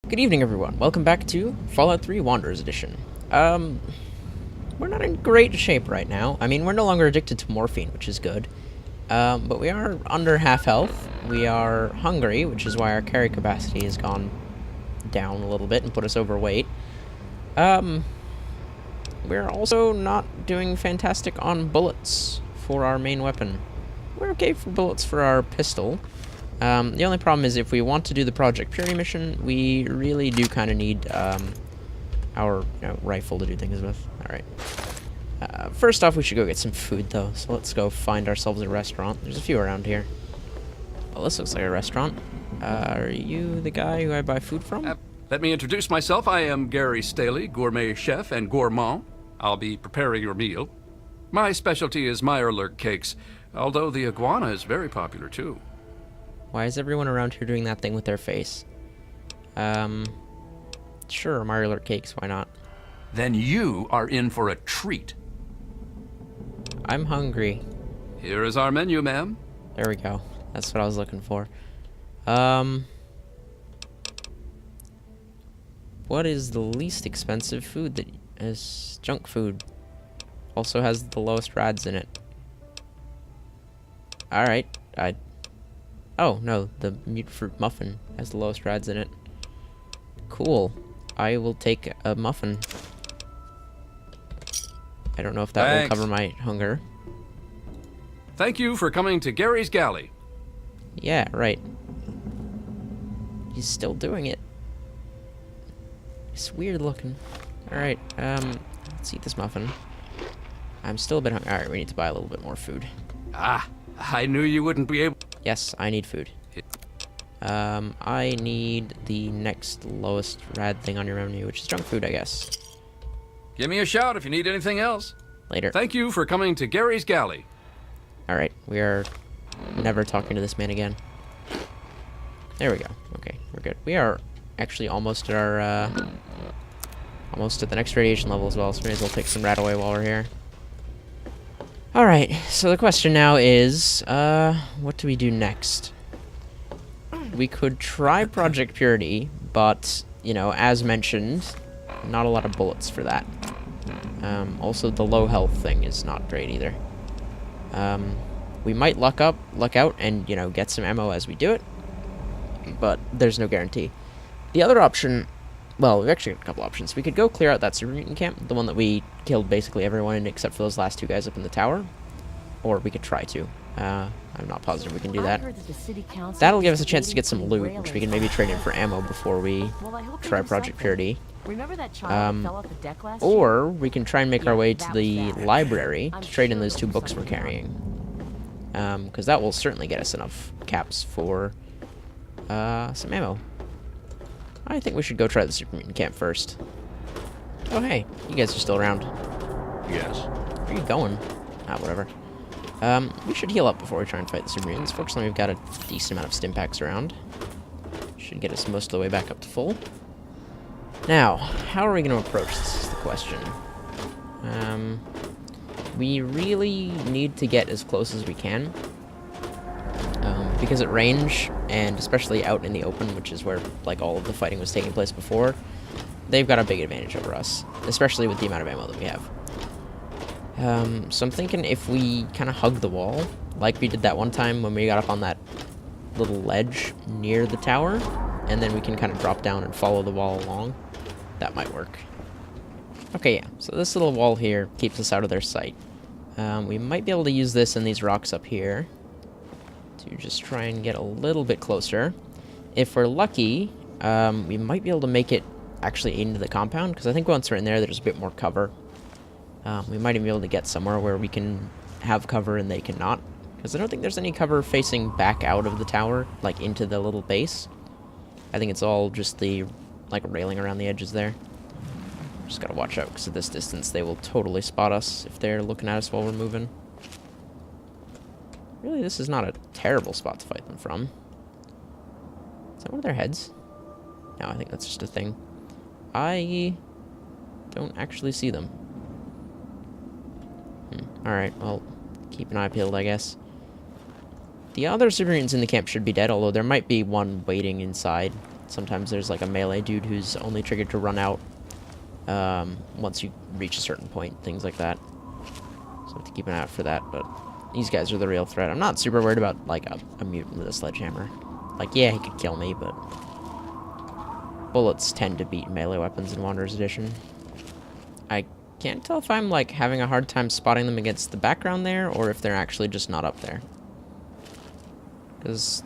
Good evening, everyone. Welcome back to Fallout 3 Wanderers Edition. We're not in great shape right now. I mean, we're no longer addicted to morphine, which is good. But we are under half health. We are hungry, which is why our carry capacity has gone down a little bit and put us overweight. We're also not doing fantastic on bullets for our main weapon. We're okay for bullets for our pistol. The only problem is if we want to do the Project Purity mission, we really do kind of need our rifle to do things with. Alright. First off, we should go get some food, though. So let's go find ourselves a restaurant. There's a few around here. Well, this looks like a restaurant. Are you the guy who I buy food from? Let me introduce myself. I am Gary Staley, gourmet chef and gourmand. I'll be preparing your meal. My specialty is Mirelurk cakes, although the iguana is very popular, too. Why is everyone around here doing that thing with their face? Sure, Mirelurk cakes, why not? Then you are in for a treat. I'm hungry. Here is our menu, ma'am. There we go. That's what I was looking for. What is the least expensive food that is junk food? Also has the lowest rads in it. Alright, oh, no, the mute fruit muffin has the lowest rads in it. Cool. I will take a muffin. I don't know if that will cover my hunger. Thank you for coming to Gary's Galley. Yeah, right. He's still doing it. It's weird looking. Alright, let's eat this muffin. I'm still a bit hungry. Alright, we need to buy a little bit more food. Ah, I knew you wouldn't be able... Yes, I need food. I need the next lowest rad thing on your menu, which is junk food, I guess. Give me a shout if you need anything else. Later. Thank you for coming to Gary's Galley. Alright, we are never talking to this man again. There we go. Okay, we're good. We are actually almost at our, almost at the next radiation level as well, so we may as well take some rad away while we're here. Alright, so the question now is, what do we do next? We could try Project Purity, but, you know, as mentioned, not a lot of bullets for that. Also, the low health thing is not great either. We might luck out, and, you know, get some ammo as we do it, but there's no guarantee. The other option, well, we've actually got a couple options. We could go clear out that super mutant camp, the one that we killed basically everyone in except for those last two guys up in the tower, or we could try to. I'm not positive we can do that. That'll give us a chance to get some loot, which we can maybe trade in for ammo before we try Project Purity. Or we can try and make our way to the library to trade in those two books we're carrying. Because that will certainly get us enough caps for some ammo. I think we should go try the super mutant camp first. Oh hey, you guys are still around. Yes. Where are you going? Ah, whatever. We should heal up before we try and fight the super mutants. Fortunately, we've got a decent amount of stim packs around. Should get us most of the way back up to full. Now, how are we going to approach this is the question. We really need to get as close as we can. Because at range, and especially out in the open, which is where, like, all of the fighting was taking place before, they've got a big advantage over us. Especially with the amount of ammo that we have. So I'm thinking if we kind of hug the wall, like we did that one time when we got up on that little ledge near the tower, and then we can kind of drop down and follow the wall along, that might work. Okay, yeah, so this little wall here keeps us out of their sight. We might be able to use this and these rocks up here to just try and get a little bit closer. If we're lucky, we might be able to make it actually into the compound, because I think once we're in there, there's a bit more cover. We might even be able to get somewhere where we can have cover and they cannot. Because I don't think there's any cover facing back out of the tower, like into the little base. I think it's all just the, like, railing around the edges there. Just gotta watch out, because at this distance they will totally spot us if they're looking at us while we're moving. Really, this is not a terrible spot to fight them from. Is that one of their heads? No, I think that's just a thing. I don't actually see them. Alright, well, keep an eye peeled, I guess. The other super mutants in the camp should be dead, although there might be one waiting inside. Sometimes there's like a melee dude who's only triggered to run out once you reach a certain point, things like that. So I have to keep an eye out for that, but these guys are the real threat. I'm not super worried about, like, a mutant with a sledgehammer. Like, yeah, he could kill me, but bullets tend to beat melee weapons in Wanderer's Edition. I can't tell if I'm, like, having a hard time spotting them against the background there, or if they're actually just not up there. Because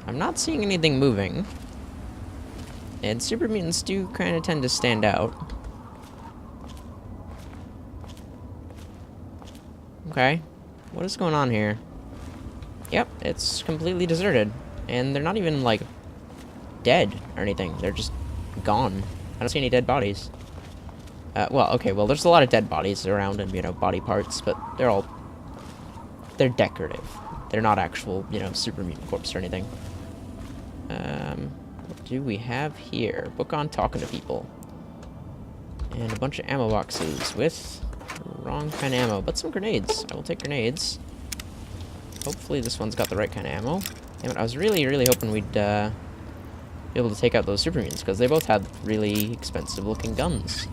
I'm not seeing anything moving. And super mutants do kind of tend to stand out. Okay. What is going on here? Yep, it's completely deserted. And they're not even, like, dead or anything. They're just gone. I don't see any dead bodies. Well, okay, well, there's a lot of dead bodies around and, you know, body parts, but they're decorative. They're not actual, you know, super mutant corpse or anything. What do we have here? Book on talking to people. And a bunch of ammo boxes with wrong kind of ammo, but some grenades. I will take grenades. Hopefully this one's got the right kind of ammo. Damn it, I was really, really hoping we'd be able to take out those super mutants, because they both had really expensive looking guns.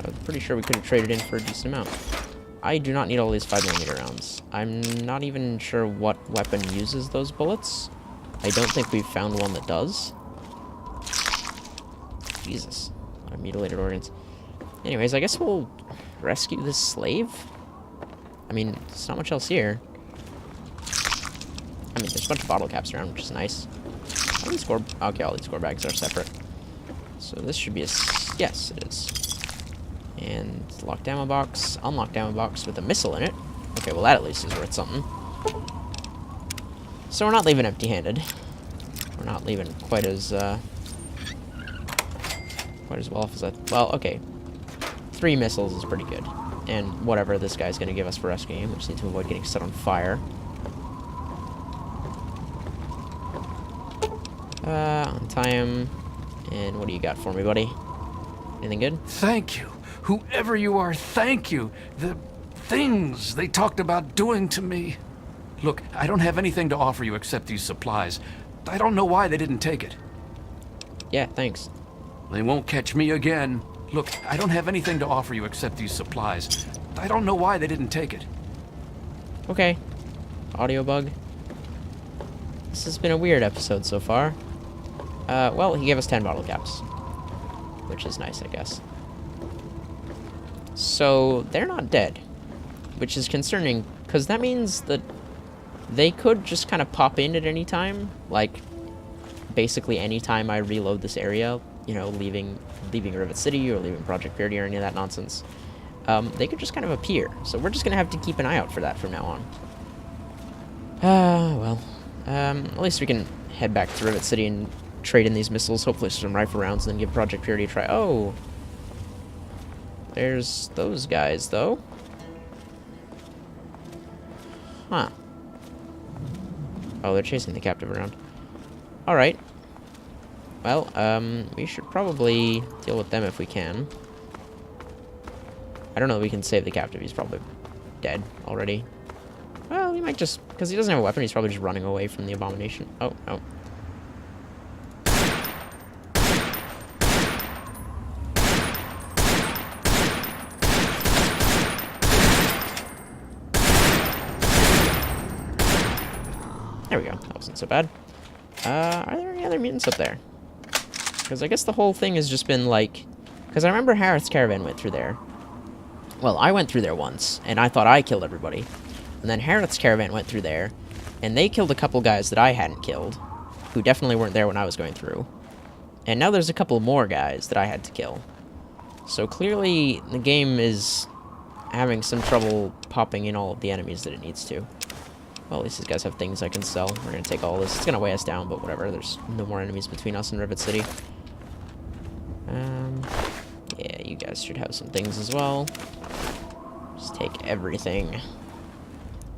I'm pretty sure we could have traded in for a decent amount. I do not need all these 5mm rounds. I'm not even sure what weapon uses those bullets. I don't think we've found one that does. Jesus. A lot of mutilated organs. Anyways, I guess we'll rescue this slave? I mean, there's not much else here. I mean, there's a bunch of bottle caps around, which is nice. All these okay, all these score bags are separate. So this should be a... Yes, it is. And locked ammo box. Unlocked ammo box with a missile in it. Okay, well that at least is worth something. So we're not leaving empty-handed. We're not leaving quite as well off as I... Well, okay. 3 missiles is pretty good. And whatever this guy's going to give us for rescuing him, we just need to avoid getting set on fire. Untie him. And what do you got for me, buddy? Anything good? Thank you. Whoever you are, thank you. The things they talked about doing to me. Look, I don't have anything to offer you except these supplies. I don't know why they didn't take it. Yeah, thanks. They won't catch me again. Look, I don't have anything to offer you except these supplies. I don't know why they didn't take it. Okay. Audio bug. This has been a weird episode so far. Well, he gave us 10 bottle caps. Which is nice, I guess. So, they're not dead. Which is concerning, because that means that they could just kind of pop in at any time. Like, basically any time I reload this area, you know, leaving Rivet City or leaving Project Purity or any of that nonsense. They could just kind of appear. So we're just going to have to keep an eye out for that from now on. Well. At least we can head back to Rivet City and trade in these missiles, hopefully some rifle rounds, and then give Project Purity a try. Oh! There's those guys, though. Huh. Oh, they're chasing the captive around. Alright. Well, we should probably deal with them if we can. I don't know if we can save the captive. He's probably dead already. Well, we might just... Because he doesn't have a weapon, he's probably just running away from the abomination. Oh, no. There we go. That wasn't so bad. Are there any other mutants up there? Because I guess the whole thing has just been like... Because I remember Harith's caravan went through there. Well, I went through there once, and I thought I killed everybody. And then Harith's caravan went through there, and they killed a couple guys that I hadn't killed, who definitely weren't there when I was going through. And now there's a couple more guys that I had to kill. So clearly, the game is having some trouble popping in all of the enemies that it needs to. Well, at least these guys have things I can sell. We're going to take all this. It's going to weigh us down, but whatever. There's no more enemies between us and Rivet City. Yeah, you guys should have some things as well. Just take everything.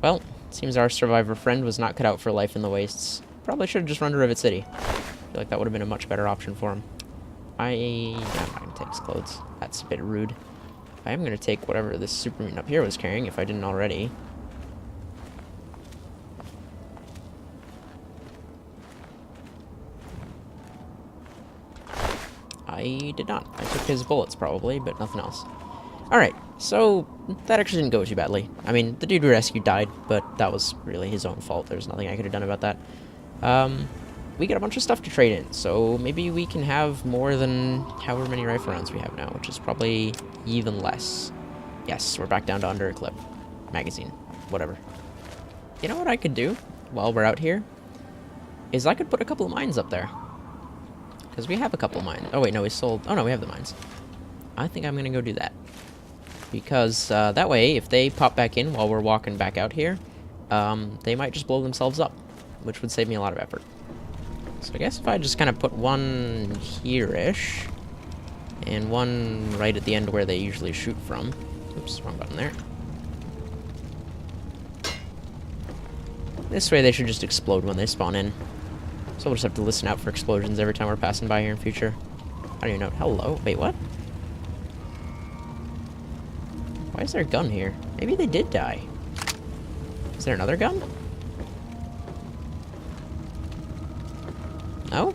Well, it seems our survivor friend was not cut out for life in the wastes. Probably should have just run to Rivet City. I feel like that would have been a much better option for him. I'm not going to take his clothes. That's a bit rude. I am going to take whatever this super mutant up here was carrying, if I didn't already. I did not. I took his bullets, probably, but nothing else. Alright, so that actually didn't go too badly. I mean, the dude we rescued died, but that was really his own fault. There's nothing I could have done about that. We got a bunch of stuff to trade in, so maybe we can have more than however many rifle rounds we have now, which is probably even less. Yes, we're back down to under a clip. Magazine. Whatever. You know what I could do while we're out here? Is I could put a couple of mines up there. Because we have a couple of mines. Oh wait, no, we sold... Oh no, we have the mines. I think I'm going to go do that. Because that way, if they pop back in while we're walking back out here, they might just blow themselves up, which would save me a lot of effort. So I guess if I just kind of put one here-ish, and one right at the end where they usually shoot from. Oops, wrong button there. This way they should just explode when they spawn in. So we'll just have to listen out for explosions every time we're passing by here in future. I don't even know. Hello? Wait, what? Why is there a gun here? Maybe they did die. Is there another gun? No?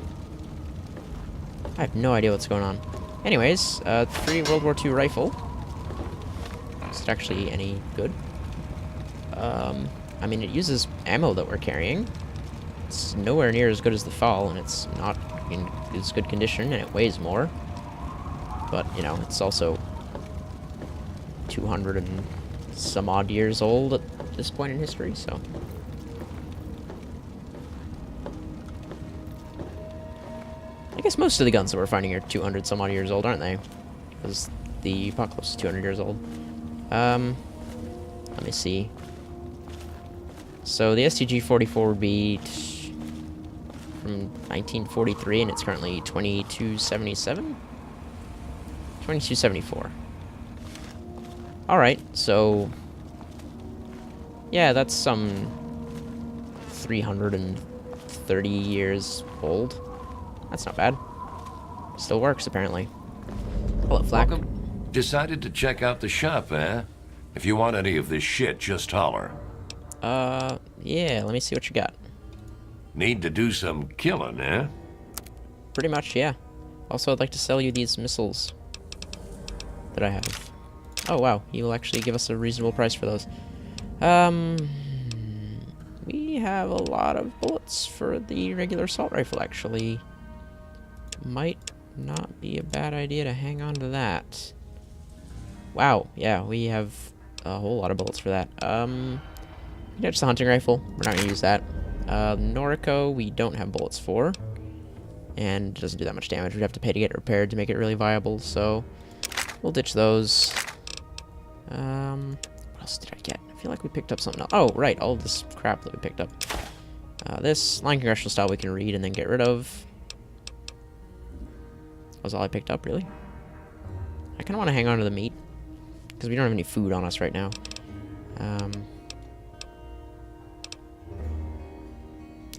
I have no idea what's going on. Anyways, free World War II rifle. Is it actually any good? I mean, it uses ammo that we're carrying. It's nowhere near as good as the Fall, and it's not in as good condition, and it weighs more. But, you know, it's also 200 and some odd years old at this point in history, so... I guess most of the guns that we're finding are 200 some odd years old, aren't they? Because the Apocalypse is 200 years old. Let me see. So the STG-44 would be from 1943, and it's currently 2277? 2274. Alright, so... yeah, that's some 330 years old. That's not bad. Still works, apparently. Hello, Flack. Welcome. Decided to check out the shop, eh? If you want any of this shit, just holler. Yeah, let me see what you got. Need to do some killing, eh? Pretty much, yeah. Also, I'd like to sell you these missiles that I have. Oh, wow. You will actually give us a reasonable price for those. We have a lot of bullets for the regular assault rifle, actually. Might not be a bad idea to hang on to that. Wow, yeah, we have a whole lot of bullets for that. Yeah, just a hunting rifle. We're not gonna use that. Noriko, we don't have bullets for. And it doesn't do that much damage. We'd have to pay to get it repaired to make it really viable, so we'll ditch those. What else did I get? I feel like we picked up something else. Oh, right, all of this crap that we picked up. This, line congressional style we can read and then get rid of. That was all I picked up, really. I kind of want to hang on to the meat, because we don't have any food on us right now.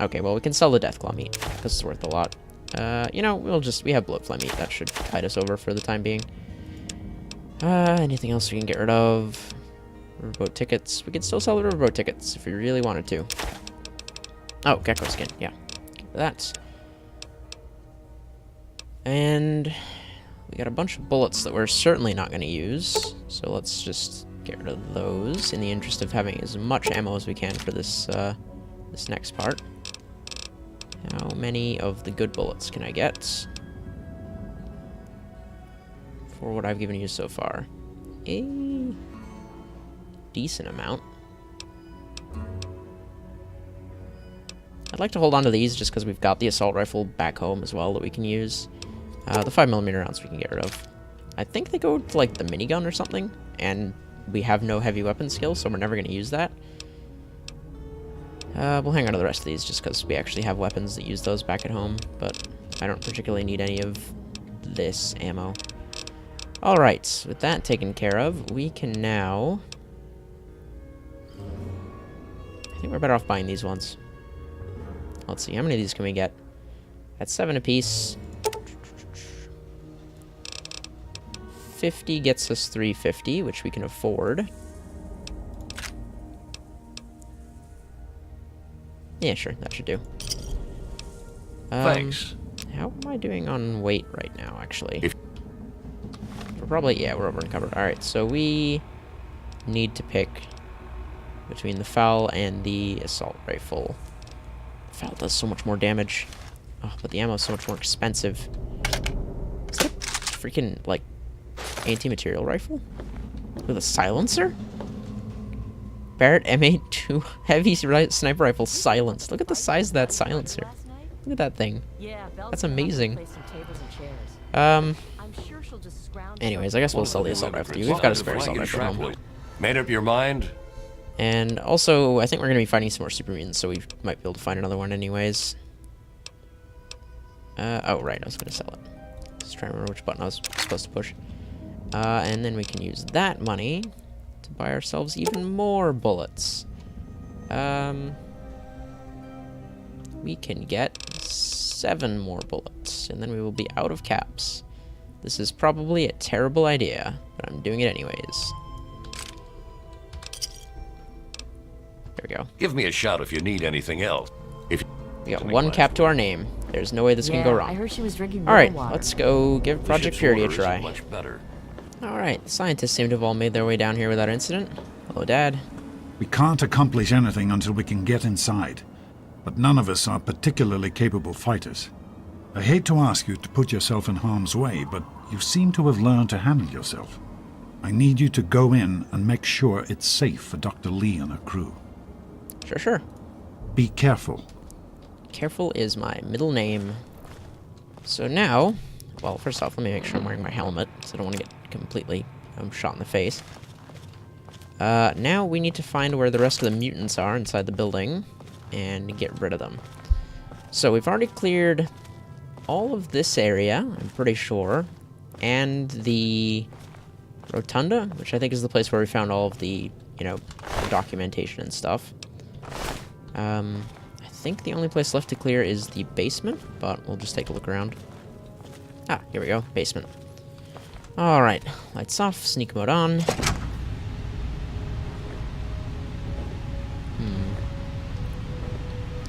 Okay, well, we can sell the Deathclaw meat, because it's worth a lot. You know, we have bloatfly meat. That should tide us over for the time being. Anything else we can get rid of? Riverboat tickets. We could still sell the riverboat tickets if we really wanted to. Oh, gecko skin. Yeah. Get that. And we got a bunch of bullets that we're certainly not going to use. So let's just get rid of those in the interest of having as much ammo as we can for this, this next part. How many of the good bullets can I get? For what I've given you so far. A decent amount. I'd like to hold on to these just because we've got the assault rifle back home as well that we can use. The 5mm rounds we can get rid of. I think they go to, like, the minigun or something, and we have no heavy weapon skill, so we're never going to use that. We'll hang on to the rest of these just because we actually have weapons that use those back at home, but I don't particularly need any of this ammo. Alright, with that taken care of, we can now... I think we're better off buying these ones. Let's see, how many of these can we get? At 7 apiece. 50 gets us 350, which we can afford. Yeah, sure, that should do. Thanks. How am I doing on weight right now, actually? We're probably, yeah, we're over encumbered. Alright, so we need to pick between the FAL and the assault rifle. FAL does so much more damage. Oh, but the ammo is so much more expensive. Is that a freaking, like, anti-material rifle? With a silencer? Barrett M82 heavy sniper rifle silenced. Look at the size of that silencer. Look at that thing. That's amazing. Anyways, I guess we'll sell the assault rifle to you. We've got a spare assault rifle at home. Made up your mind? And also, I think we're going to be fighting some more super mutants, so we might be able to find another one anyways. Oh, right, I was going to sell it. Just trying to remember which button I was supposed to push. And then we can use that money to buy ourselves even more bullets. We can get 7 more bullets, and then we will be out of caps. This is probably a terrible idea, but I'm doing it anyways. There we go. Give me a shout if you need anything else. If we got 1 cap to our name. There's no way this can go wrong. I heard she was drinking Alright, water. let's go give Project Purity a try. Much better. Alright, the scientists seem to have all made their way down here without incident. Hello, Dad. We can't accomplish anything until we can get inside, but none of us are particularly capable fighters. I hate to ask you to put yourself in harm's way, but you seem to have learned to handle yourself. I need you to go in and make sure it's safe for Dr. Lee and her crew. Sure, sure. Be careful. Careful is my middle name. So now, well, first off, let me make sure I'm wearing my helmet, so I don't want to get completely shot in the face. Now we need to find where the rest of the mutants are inside the building and get rid of them. So we've already cleared all of this area, I'm pretty sure, and the rotunda, which I think is the place where we found all of the, you know, documentation and stuff. I think the only place left to clear is the basement, but we'll just take a look around. Ah, here we go, basement. Alright, lights off, sneak mode on.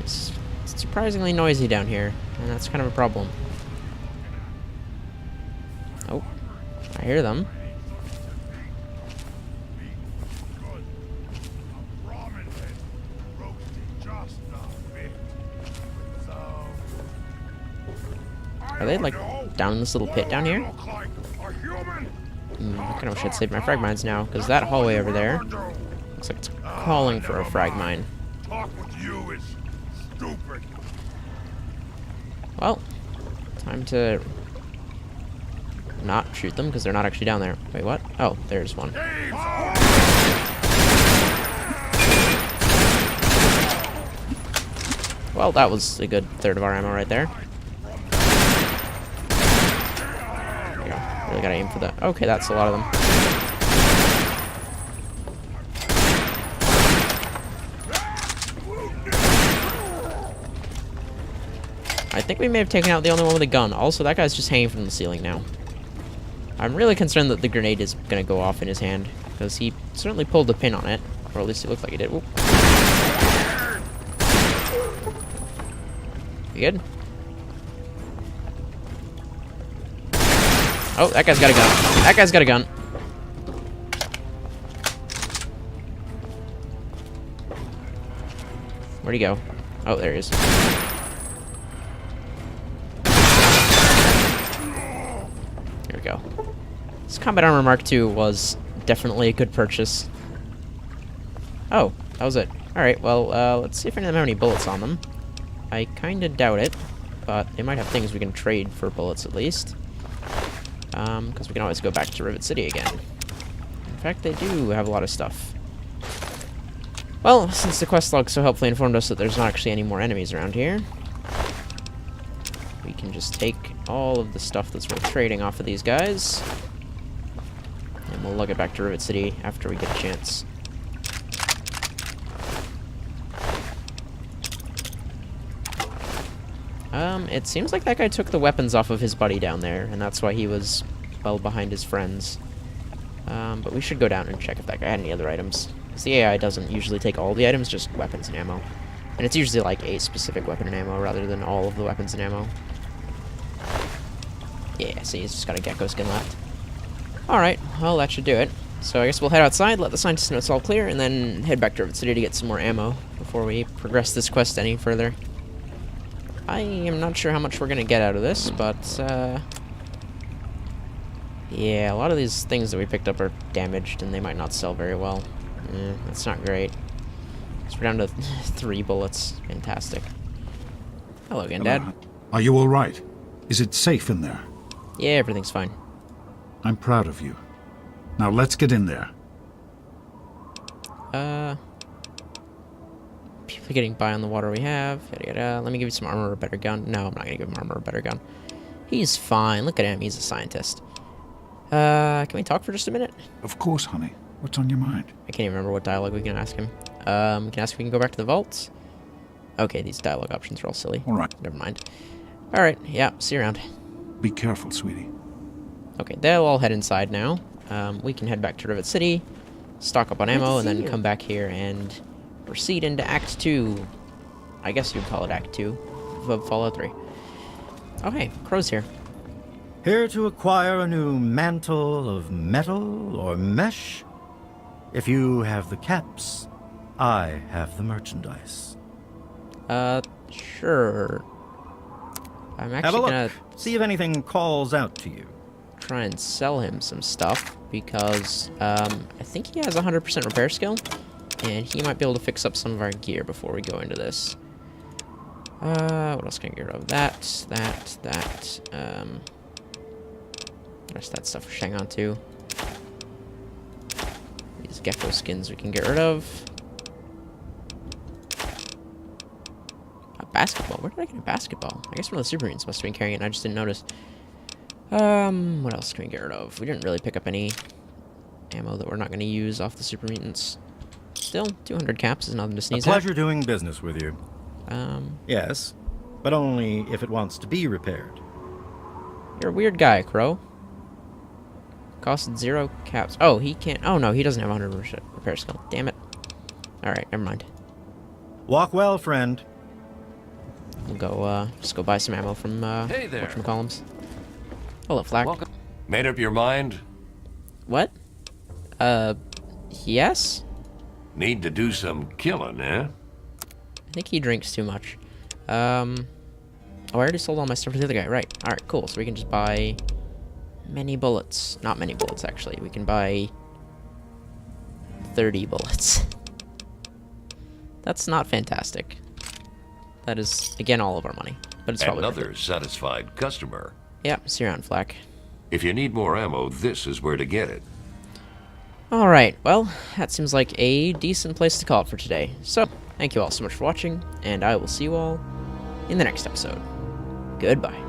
It's surprisingly noisy down here, and that's kind of a problem. Oh, I hear them. Are they, like, down in this little pit down here? I kind of wish I'd saved my frag mines now, because that hallway over there looks like it's calling for a frag mine. Well, time to not shoot them, because they're not actually down there. Wait, what? Oh, there's one. Well, that was a good third of our ammo right there. Really gotta aim for that. Okay, that's a lot of them. I think we may have taken out the only one with a gun. Also, that guy's just hanging from the ceiling now. I'm really concerned that the grenade is gonna go off in his hand, because he certainly pulled the pin on it, or at least it looked like he did. Whoop. You good? Oh, that guy's got a gun. That guy's got a gun. Where'd he go? Oh, there he is. There we go. This Combat Armor Mark II was definitely a good purchase. Oh, that was it. Alright, well, let's see if any of them have any bullets on them. I kinda doubt it, but they might have things we can trade for bullets at least. Because we can always go back to Rivet City again. In fact, they do have a lot of stuff. Well, since the quest log so helpfully informed us that there's not actually any more enemies around here, we can just take all of the stuff that's worth trading off of these guys, and we'll lug it back to Rivet City after we get a chance. It seems like that guy took the weapons off of his buddy down there, and that's why he was well behind his friends. But we should go down and check if that guy had any other items. Because the AI doesn't usually take all the items, just weapons and ammo. And it's usually like a specific weapon and ammo rather than all of the weapons and ammo. Yeah, see, he's just got a gecko skin left. Alright, well, that should do it. So I guess we'll head outside, let the scientists know it's all clear, and then head back to Rivet City to get some more ammo before we progress this quest any further. I am not sure how much we're going to get out of this, but, yeah, a lot of these things that we picked up are damaged, and they might not sell very well. That's not great. So we're down to 3 bullets. Fantastic. Hello again, Dad. Are you all right? Is it safe in there? Yeah, everything's fine. I'm proud of you. Now let's get in there. People are getting by on the water we have. Yada yada. Let me give you some armor or a better gun. No, I'm not gonna give him armor or a better gun. He's fine. Look at him. He's a scientist. Can we talk for just a minute? Of course, honey. What's on your mind? I can't even remember what dialogue we can ask him. We can ask if we can go back to the vaults. Okay, these dialogue options are all silly. All right. Never mind. Alright, yeah, see you around. Be careful, sweetie. Okay, they'll all head inside now. We can head back to Rivet City, stock up on ammo, and then come back here and proceed into Act 2. I guess you'd call it Act 2 of Fallout 3. Okay, Crow's here. Here to acquire a new mantle of metal or mesh? If you have the caps, I have the merchandise. Sure. I'm Have a actually look. gonna See if anything calls out to you. try and sell him some stuff, because, I think he has 100% repair skill, and he might be able to fix up some of our gear before we go into this. What else can I get rid of? That, rest of that stuff we hang on to. These gecko skins we can get rid of. A basketball. Where did I get a basketball? I guess one of the super mutants must have been carrying it and I just didn't notice. What else can we get rid of? We didn't really pick up any ammo that we're not going to use off the super mutants. Still, 200 caps is nothing to A sneeze at. pleasure doing business with you. Yes, but only if it wants to be repaired. You're a weird guy, Crow. Cost 0 caps. Oh, he can't. Oh, no, he doesn't have 100% repair skill. Damn it. Alright, never mind. Walk well, friend. We'll go, just go buy some ammo from, Hey there. whatchamacallums. Hello, Flack. Welcome. Made up your mind? What? Yes? Need to do some killing, eh? I think he drinks too much. Oh, I already sold all my stuff to the other guy. Right. Alright, cool. So we can just buy many bullets. Not many bullets, actually. We can buy 30 bullets. That's not fantastic. That is, again, all of our money. But it's probably worth Another it. satisfied customer. Yeah, see you around, Flack. If you need more ammo, this is where to get it. Alright, well, that seems like a decent place to call it for today. So, thank you all so much for watching, and I will see you all in the next episode. Goodbye.